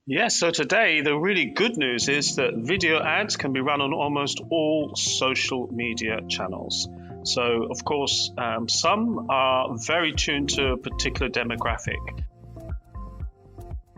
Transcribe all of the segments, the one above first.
Yes, so today the really good news is that video ads can be run on almost all social media channels. So, of course, some are very tuned to a particular demographic.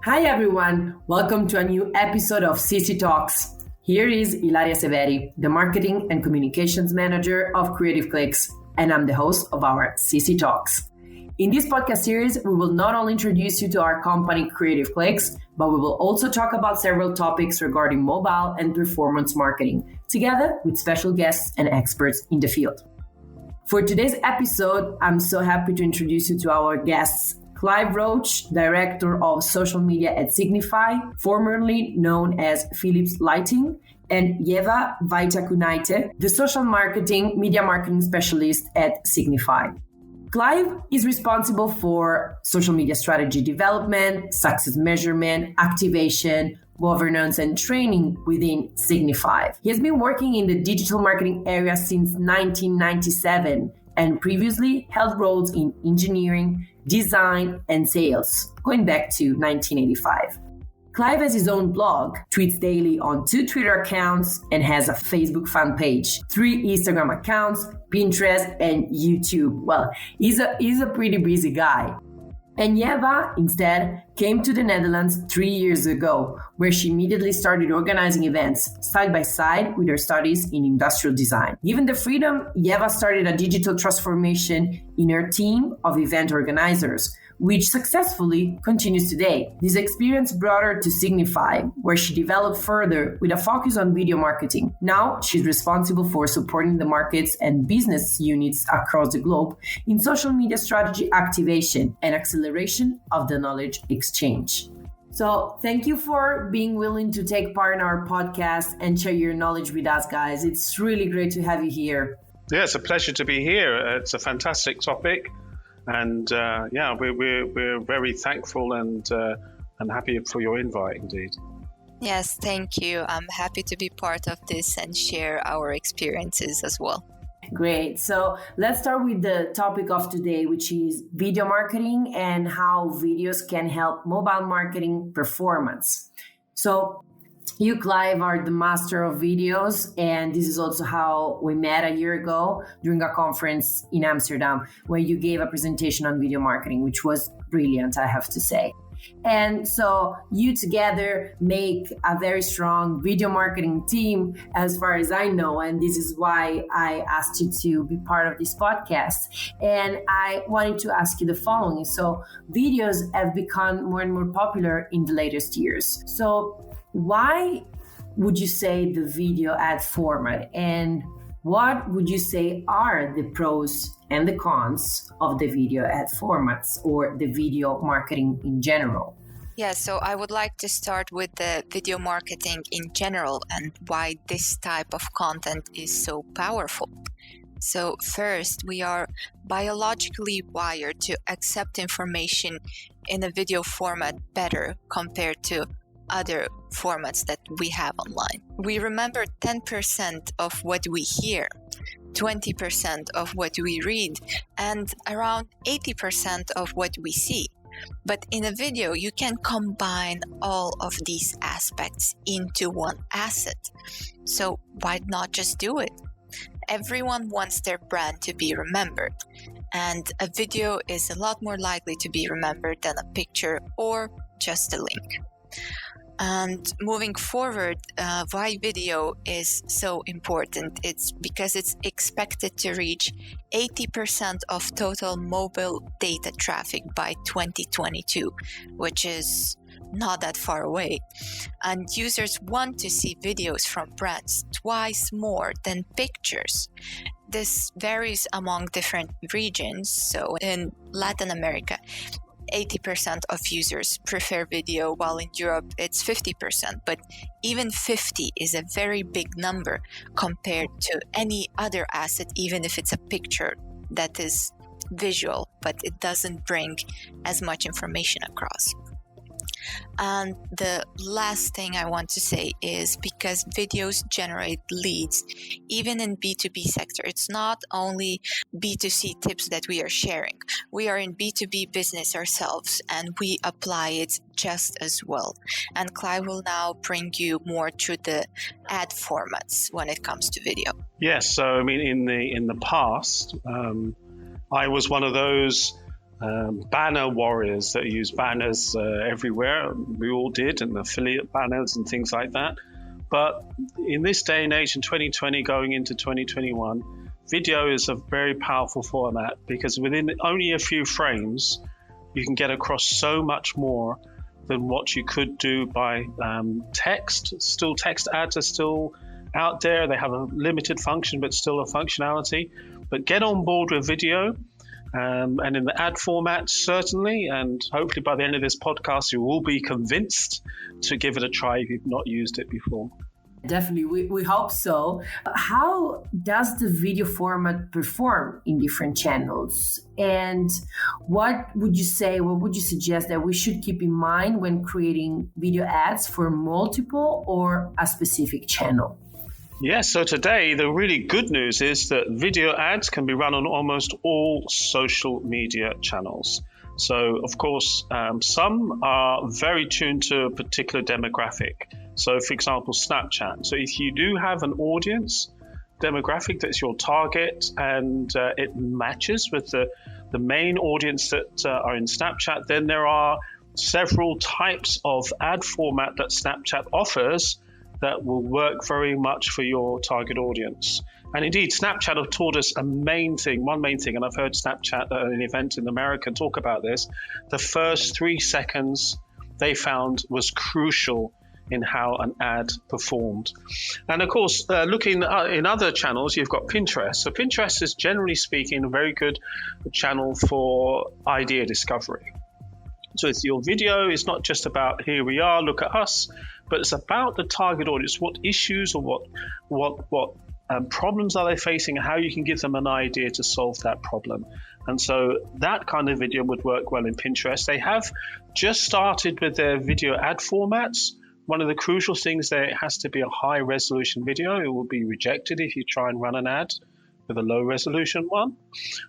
Hi everyone, welcome to a new episode of CC Talks. Here is Ilaria Severi, the Marketing and Communications Manager of Creative Clicks, and I'm the host of our CC Talks. In this podcast series, we will not only introduce you to our company Creative Clicks, but we will also talk about several topics regarding mobile and performance marketing, together with special guests and experts in the field. For today's episode, I'm so happy to introduce you to our guests, Clive Roach, Director of Social Media at Signify, formerly known as Philips Lighting, and Yeva Vaitakunaite, the Social Media Marketing Specialist at Signify. Clive is responsible for social media strategy development, success measurement, activation, governance, and training within Signify. He has been working in the digital marketing area since 1997 and previously held roles in engineering, design, and sales, going back to 1985. Clive has his own blog, tweets daily on 2 Twitter accounts, and has a Facebook fan page, 3 Instagram accounts, Pinterest, and YouTube. Well, he's a pretty busy guy. And Yeva, instead, came to the Netherlands 3 years ago, where she immediately started organizing events side by side with her studies in industrial design. Given the freedom, Yeva started a digital transformation in her team of event organizers, which successfully continues today. This experience brought her to Signify, where she developed further with a focus on video marketing. Now, she's responsible for supporting the markets and business units across the globe in social media strategy activation and acceleration of the knowledge exchange. So thank you for being willing to take part in our podcast and share your knowledge with us, guys. It's really great to have you here. Yeah, it's a pleasure to be here. It's a fantastic topic. And we're very thankful and happy for your invite, indeed. Yes, thank you. I'm happy to be part of this and share our experiences as well. Great. So let's start with the topic of today, which is video marketing and how videos can help mobile marketing performance. So you, Clive, are the master of videos, and this is also how we met a year ago during a conference in Amsterdam, where you gave a presentation on video marketing, which was brilliant, I have to say. And so you together make a very strong video marketing team, as far as I know, and this is why I asked you to be part of this podcast. And I wanted to ask you the following. So videos have become more and more popular in the latest years. So why would you say the video ad format, and what would you say are the pros and the cons of the video ad formats or the video marketing in general? Yeah, so I would like to start with the video marketing in general and why this type of content is so powerful. So first, we are biologically wired to accept information in a video format better compared to other formats that we have online. We remember 10% of what we hear, 20% of what we read, and around 80% of what we see. But in a video, you can combine all of these aspects into one asset. So why not just do it? Everyone wants their brand to be remembered, and a video is a lot more likely to be remembered than a picture or just a link. And moving forward, why video is so important? It's because it's expected to reach 80% of total mobile data traffic by 2022, which is not that far away. And users want to see videos from brands twice more than pictures. This varies among different regions. So in Latin America, 80% of users prefer video, while in Europe it's 50%. But even 50 is a very big number compared to any other asset, even if it's a picture that is visual, but it doesn't bring as much information across. And the last thing I want to say is because videos generate leads, even in B2B sector, it's not only B2C tips that we are sharing. We are in B2B business ourselves and we apply it just as well. And Clive will now bring you more through the ad formats when it comes to video. Yes, so I mean, in the past, I was one of those banner warriors that use banners everywhere. We all did, and affiliate banners and things like that. But in this day and age, in 2020 going into 2021, video is a very powerful format because within only a few frames, you can get across so much more than what you could do by text. Still, text ads are still out there. They have a limited function, but still a functionality. But get on board with video. And in the ad format, certainly, and hopefully by the end of this podcast, you will be convinced to give it a try if you've not used it before. Definitely, we hope so. How does the video format perform in different channels? And what would you suggest that we should keep in mind when creating video ads for multiple or a specific channel? Yes, so today the really good news is that video ads can be run on almost all social media channels. So, of course, some are very tuned to a particular demographic. So, for example, Snapchat. So if you do have an audience demographic that's your target and it matches with the main audience that are in Snapchat, then there are several types of ad format that Snapchat offers that will work very much for your target audience. And indeed, Snapchat have taught us one main thing, and I've heard Snapchat at an event in America talk about this. The first 3 seconds they found was crucial in how an ad performed. And of course, looking in other channels, you've got Pinterest. So Pinterest is, generally speaking, a very good channel for idea discovery. So it's your video, it's not just about here we are, look at us, but it's about the target audience. What issues or what problems are they facing, and how you can give them an idea to solve that problem. And so that kind of video would work well in Pinterest. They have just started with their video ad formats. One of the crucial things there, it has to be a high resolution video. It will be rejected if you try and run an ad with a low resolution one.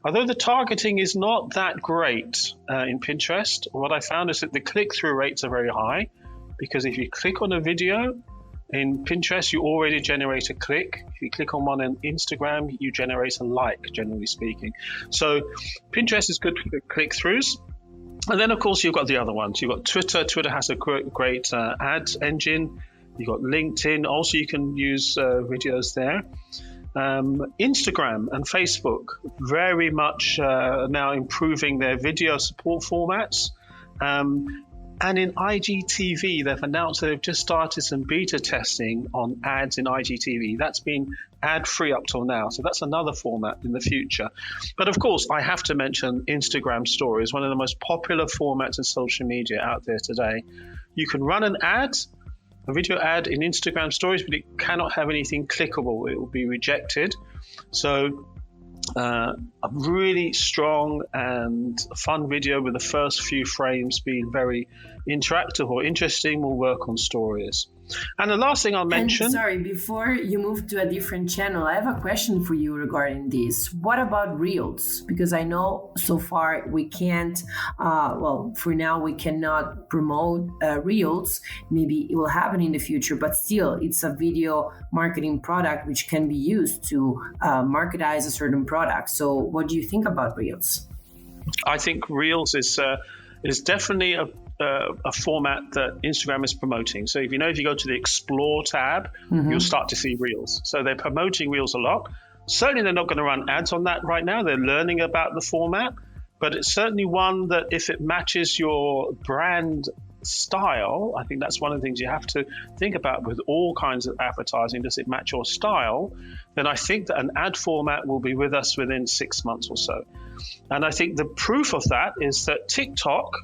Although the targeting is not that great in Pinterest, what I found is that the click-through rates are very high, because if you click on a video in Pinterest, you already generate a click. If you click on one on Instagram, you generate a like, generally speaking. So Pinterest is good for click-throughs. And then, of course, you've got the other ones. You've got Twitter. Twitter has a great ad engine. You've got LinkedIn. Also, you can use videos there. Instagram and Facebook very much now improving their video support formats. And in IGTV, they've announced that they've just started some beta testing on ads in IGTV. That's been ad-free up till now. So that's another format in the future. But of course, I have to mention Instagram Stories, one of the most popular formats in social media out there today. You can run an ad, a video ad in Instagram Stories, but it cannot have anything clickable. It will be rejected. So a really strong and fun video with the first few frames being very interactive or interesting will work on Stories. And the last thing I'll mention... Sorry, before you move to a different channel, I have a question for you regarding this. What about Reels? Because I know so far we can't, for now we cannot promote Reels. Maybe it will happen in the future, but still it's a video marketing product which can be used to marketize a certain product. So what do you think about Reels? I think Reels is definitely a format that Instagram is promoting. So if you go to the Explore tab, you'll start to see Reels. So they're promoting Reels a lot. Certainly they're not going to run ads on that right now. They're learning about the format, but it's certainly one that if it matches your brand style, I think that's one of the things you have to think about with all kinds of advertising. Does it match your style? Then I think that an ad format will be with us within 6 months or so. And I think the proof of that is that TikTok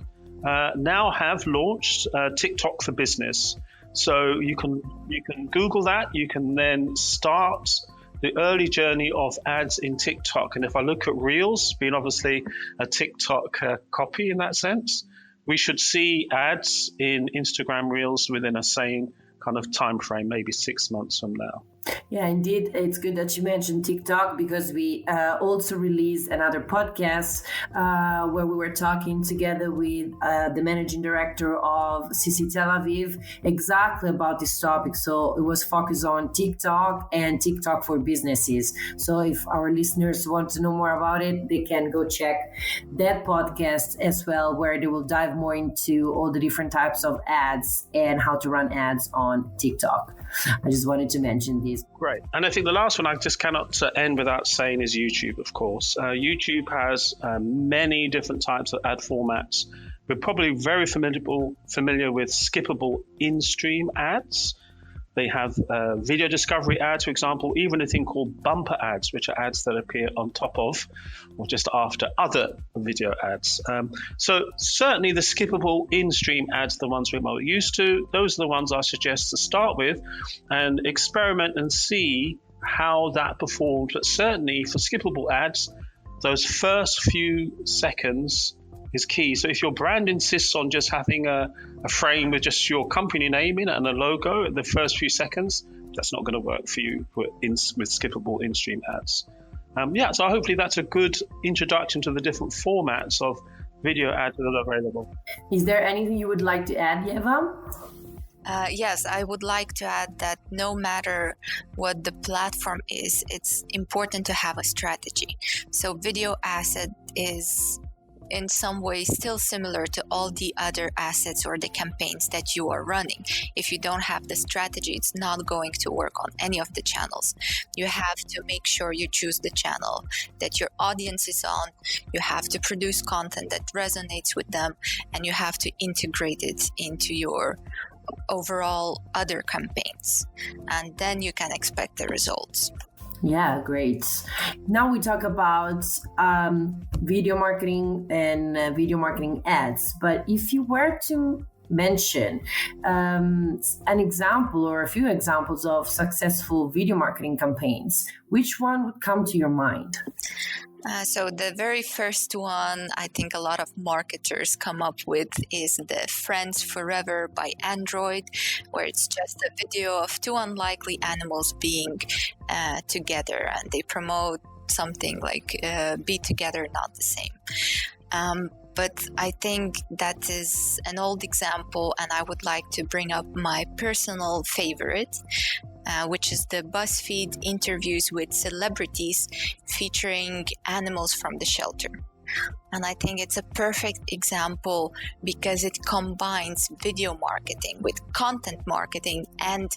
now have launched TikTok for Business. So you can Google that. You can then start the early journey of ads in TikTok. And if I look at Reels, being obviously a TikTok copy in that sense, we should see ads in Instagram Reels within a same kind of time frame, maybe 6 months from now. Yeah, indeed. It's good that you mentioned TikTok because we also released another podcast where we were talking together with the managing director of CC Tel Aviv exactly about this topic. So it was focused on TikTok and TikTok for businesses. So if our listeners want to know more about it, they can go check that podcast as well, where they will dive more into all the different types of ads and how to run ads on TikTok. I just wanted to mention this. Great. And I think the last one I just cannot end without saying is YouTube, of course. YouTube has many different types of ad formats. We're probably very familiar with skippable in-stream ads. They have video discovery ads, for example, even a thing called bumper ads, which are ads that appear on top of or just after other video ads. So certainly the skippable in-stream ads, the ones we're more used to, those are the ones I suggest to start with and experiment and see how that performs. But certainly for skippable ads, those first few seconds is key. So if your brand insists on just having a frame with just your company name in it and a logo at the first few seconds, that's not going to work for you with skippable in-stream ads. So hopefully that's a good introduction to the different formats of video ads that are available. Is there anything you would like to add, Eva? Yes, I would like to add that no matter what the platform is, it's important to have a strategy. So video asset is in some way still similar to all the other assets or the campaigns that you are running. If you don't have the strategy, it's not going to work on any of the channels. You have to make sure you choose the channel that your audience is on. You have to produce content that resonates with them, and you have to integrate it into your overall other campaigns. And then you can expect the results. Yeah, great. Now we talk about video marketing and video marketing ads. But if you were to mention an example or a few examples of successful video marketing campaigns, which one would come to your mind? So the very first one I think a lot of marketers come up with is the Friends Forever by Android, where it's just a video of two unlikely animals being together, and they promote something like be together, not the same. But I think that is an old example, and I would like to bring up my personal favorite, which is the BuzzFeed interviews with celebrities featuring animals from the shelter. And I think it's a perfect example because it combines video marketing with content marketing and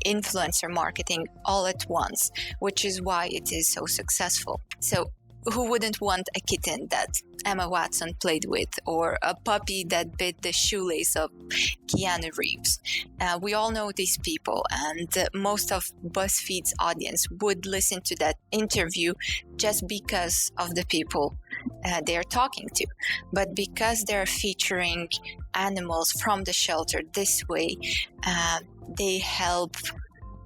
influencer marketing all at once, which is why it is so successful. So who wouldn't want a kitten that Emma Watson played with, or a puppy that bit the shoelace of Keanu Reeves? We all know these people, and most of BuzzFeed's audience would listen to that interview just because of the people they're talking to. But because they're featuring animals from the shelter this way,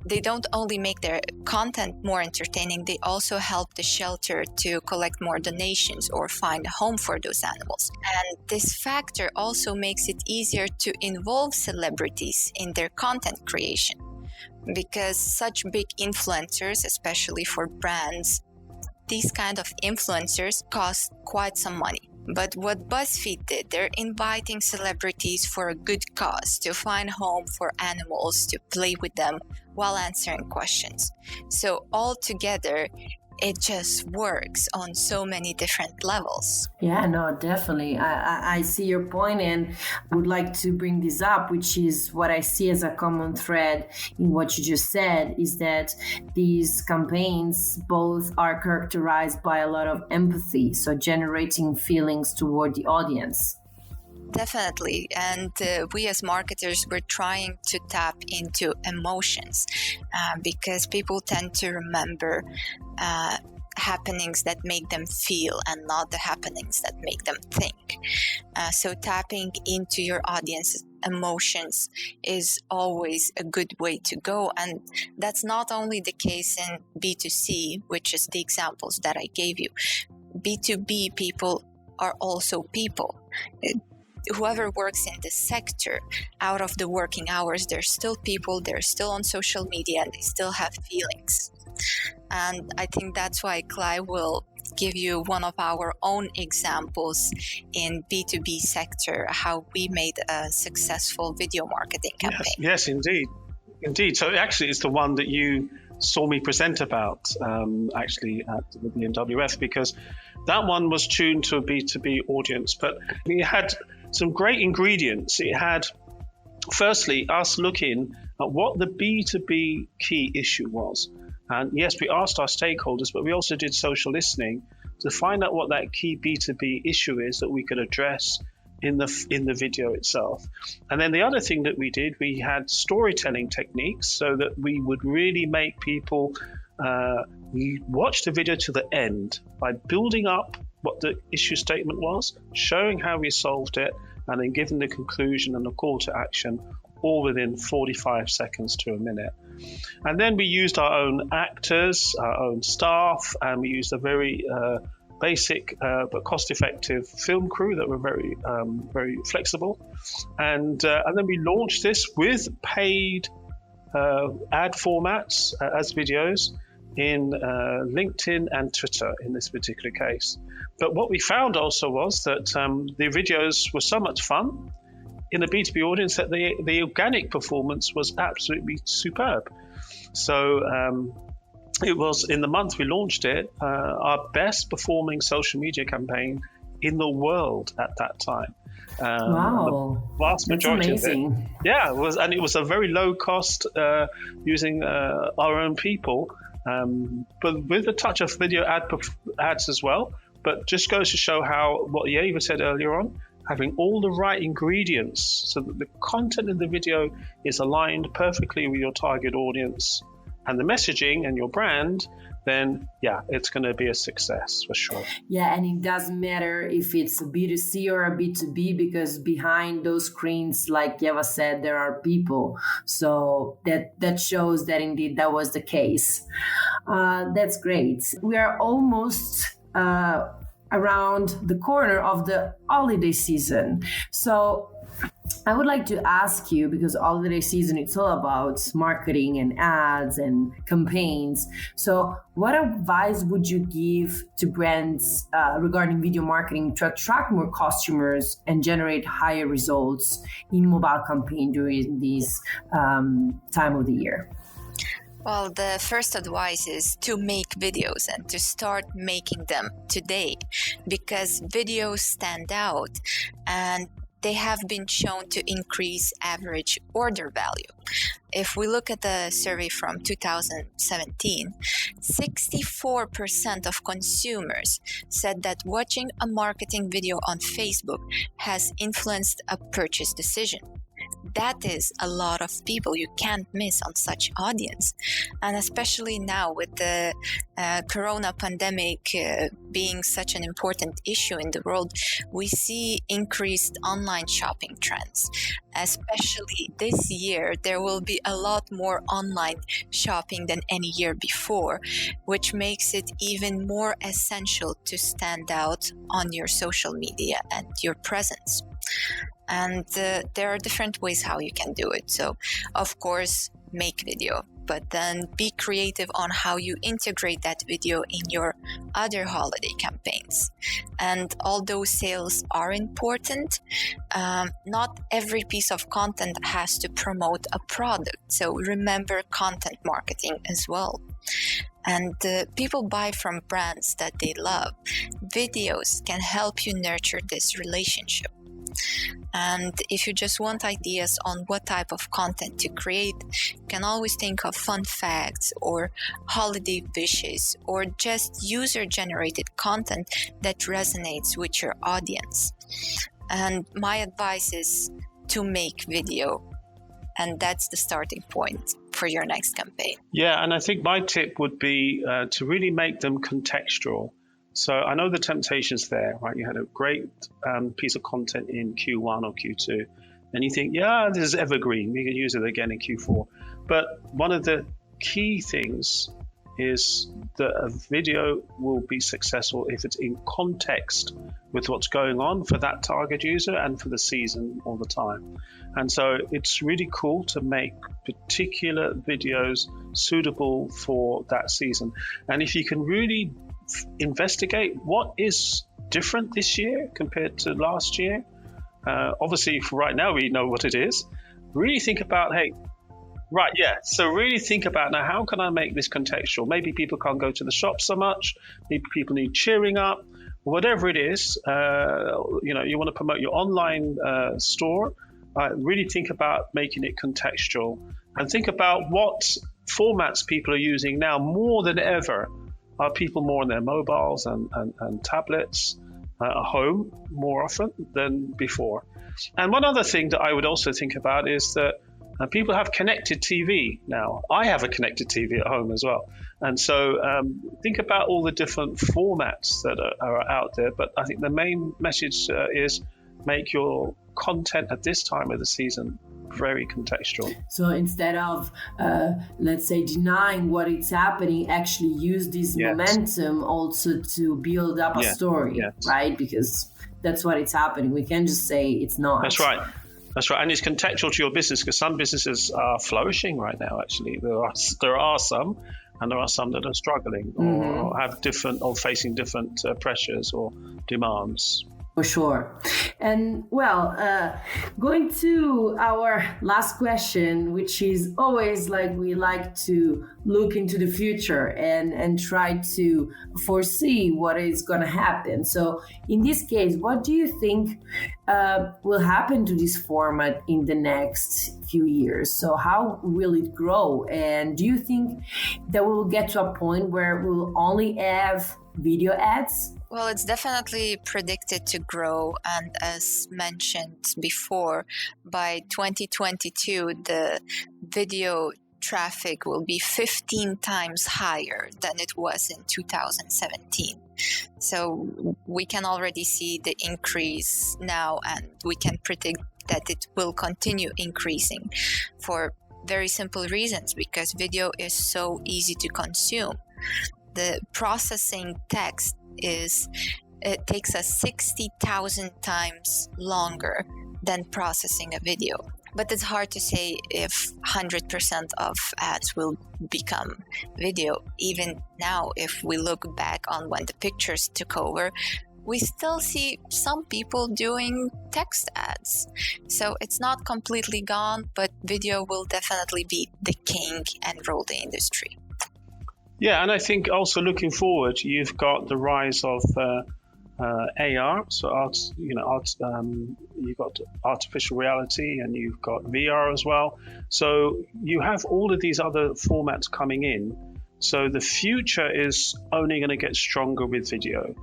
they don't only make their content more entertaining, they also help the shelter to collect more donations or find a home for those animals. And this factor also makes it easier to involve celebrities in their content creation, because such big influencers, especially for brands, these kind of influencers cost quite some money. But what BuzzFeed did, they're inviting celebrities for a good cause, to find home for animals, to play with them while answering questions. So altogether, it just works on so many different levels. Yeah, no, definitely. I see your point, and would like to bring this up, which is what I see as a common thread in what you just said, is that these campaigns both are characterized by a lot of empathy, so generating feelings toward the audience. Definitely. And we as marketers, we're trying to tap into emotions because people tend to remember happenings that make them feel and not the happenings that make them think. So tapping into your audience's emotions is always a good way to go. And that's not only the case in B2C, which is the examples that I gave you. B2B people are also people. whoever works in this sector, out of the working hours, they're still people, they're still on social media, and they still have feelings. And I think that's why Clay will give you one of our own examples in B2B sector, how we made a successful video marketing campaign. Yes, indeed. So actually, it's the one that you saw me present about actually at the BMWF, because that one was tuned to a B2B audience, but it had some great ingredients. It had, firstly, us looking at what the B2B key issue was. And yes, we asked our stakeholders, but we also did social listening to find out what that key B2B issue is that we could address in the video itself. And then the other thing that we did, we had storytelling techniques so that we would really make people watch the video to the end by building up what the issue statement was, showing how we solved it, and then giving the conclusion and the call to action, all within 45 seconds to a minute. And then we used our own actors, our own staff, and we used a very basic but cost-effective film crew that were very flexible. And then we launched this with paid ad formats as videos in LinkedIn and Twitter in this particular case. But what we found also was that the videos were so much fun in the B2B audience that the organic performance was absolutely superb. So it was, in the month we launched it, our best performing social media campaign in the world at that time. Wow, the vast majority that's amazing. of it. Yeah, it was a very low cost using our own people, but with a touch of video ads as well. But just goes to show how, what Yeva said earlier on, having all the right ingredients so that the content in the video is aligned perfectly with your target audience and the messaging and your brand, then yeah, it's going to be a success for sure. Yeah, and it doesn't matter if it's a B2C or a B2B, because behind those screens, like Yeva said, there are people. So that shows that indeed that was the case. That's great. We are almost around the corner of the holiday season. So I would like to ask you, because holiday season, it's all about marketing and ads and campaigns. So what advice would you give to brands regarding video marketing to attract more customers and generate higher results in mobile campaign during this time of the year? Well, the first advice is to make videos and to start making them today, because videos stand out and they have been shown to increase average order value. If we look at the survey from 2017, 64% of consumers said that watching a marketing video on Facebook has influenced a purchase decision. That is a lot of people you can't miss on such audience. And especially now with the corona pandemic being such an important issue in the world, we see increased online shopping trends. Especially this year, there will be a lot more online shopping than any year before, which makes it even more essential to stand out on your social media and your presence. And there are different ways how you can do it. So, of course, make video, but then be creative on how you integrate that video in your other holiday campaigns. And although sales are important, not every piece of content has to promote a product. So remember content marketing as well. And people buy from brands that they love. Videos can help you nurture this relationship. And if you just want ideas on what type of content to create, you can always think of fun facts or holiday wishes or just user-generated content that resonates with your audience. And my advice is to make video, and that's the starting point for your next campaign. Yeah, and I think my tip would be to really make them contextual. So I know the temptation's there, right? You had a great piece of content in Q1 or Q2, and you think, yeah, this is evergreen. We can use it again in Q4. But one of the key things is that a video will be successful if it's in context with what's going on for that target user and for the season all the time. And so it's really cool to make particular videos suitable for that season. And if you can really investigate what is different this year compared to last year, obviously for right now we know what it is. Really think about, so really think about, now how can I make this contextual? Maybe people can't go to the shop so much, maybe people need cheering up, whatever it is. You want to promote your online store. Really think about making it contextual, and think about what formats people are using now more than ever. Are people more on their mobiles and tablets at home more often than before? And one other thing that I would also think about is that people have connected TV now. I have a connected TV at home as well. And so think about all the different formats that are out there. But I think the main message is make your content at this time of the season very contextual. So instead of, let's say, denying what is happening, actually use this momentum also to build up a story, right? Because that's what is happening. We can't just say it's not. That's right. And it's contextual to your business, because some businesses are flourishing right now, actually. There are some, and there are some that are struggling or have different, or facing different pressures or demands. For sure. And going to our last question, which is always like we like to look into the future and try to foresee what is going to happen. So in this case, what do you think will happen to this format in the next few years? So how will it grow? And do you think that we will get to a point where we'll only have video ads? Well, it's definitely predicted to grow. And as mentioned before, by 2022, the video traffic will be 15 times higher than it was in 2017. So we can already see the increase now, and we can predict that it will continue increasing for very simple reasons, because video is so easy to consume. The processing text it takes us 60,000 times longer than processing a video. But it's hard to say if 100% of ads will become video. Even now, if we look back on when the pictures took over, we still see some people doing text ads. So it's not completely gone, but video will definitely be the king and rule the industry. Yeah, and I think also looking forward, you've got the rise of AR, so you've got artificial reality, and you've got VR as well. So you have all of these other formats coming in. So the future is only going to get stronger with video.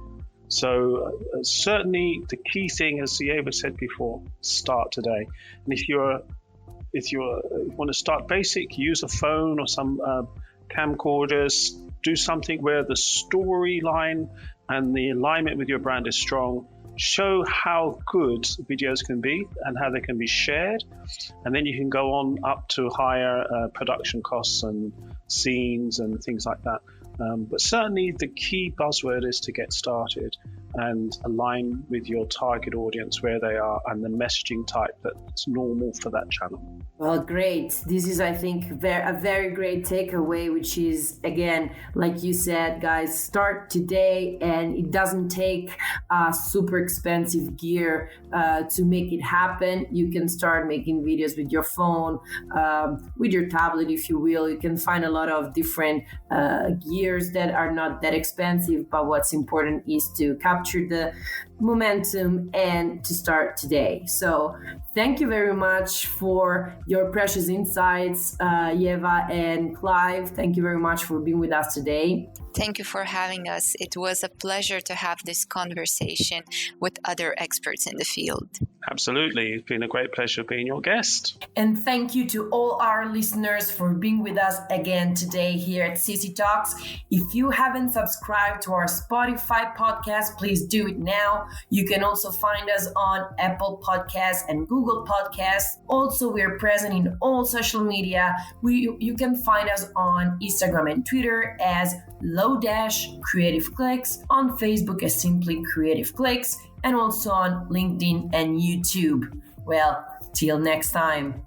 So certainly the key thing, as Eva said before, start today. And if you want to start basic, use a phone or some camcorders, do something where the storyline and the alignment with your brand is strong. Show how good videos can be and how they can be shared, and then you can go on up to higher production costs and scenes and things like that. But certainly the key buzzword is to get started and align with your target audience where they are and the messaging type that's normal for that channel. Well, great. This is, I think, a very great takeaway, which is, again, like you said, guys, start today, and it doesn't take super expensive gear to make it happen. You can start making videos with your phone, with your tablet, if you will. You can find a lot of different gears that are not that expensive, but what's important is to capture the momentum and to start today. So thank you very much for your precious insights, Eva and Clive. Thank you very much for being with us today. Thank you for having us. It was a pleasure to have this conversation with other experts in the field. Absolutely. It's been a great pleasure being your guest. And thank you to all our listeners for being with us again today here at CC Talks. If you haven't subscribed to our Spotify podcast, please do it now. You can also find us on Apple Podcasts and Google Podcasts. Also, we're present in all social media. You can find us on Instagram and Twitter as _Creative Clicks, on Facebook as simply Creative Clicks, and also on LinkedIn and YouTube. Well, till next time.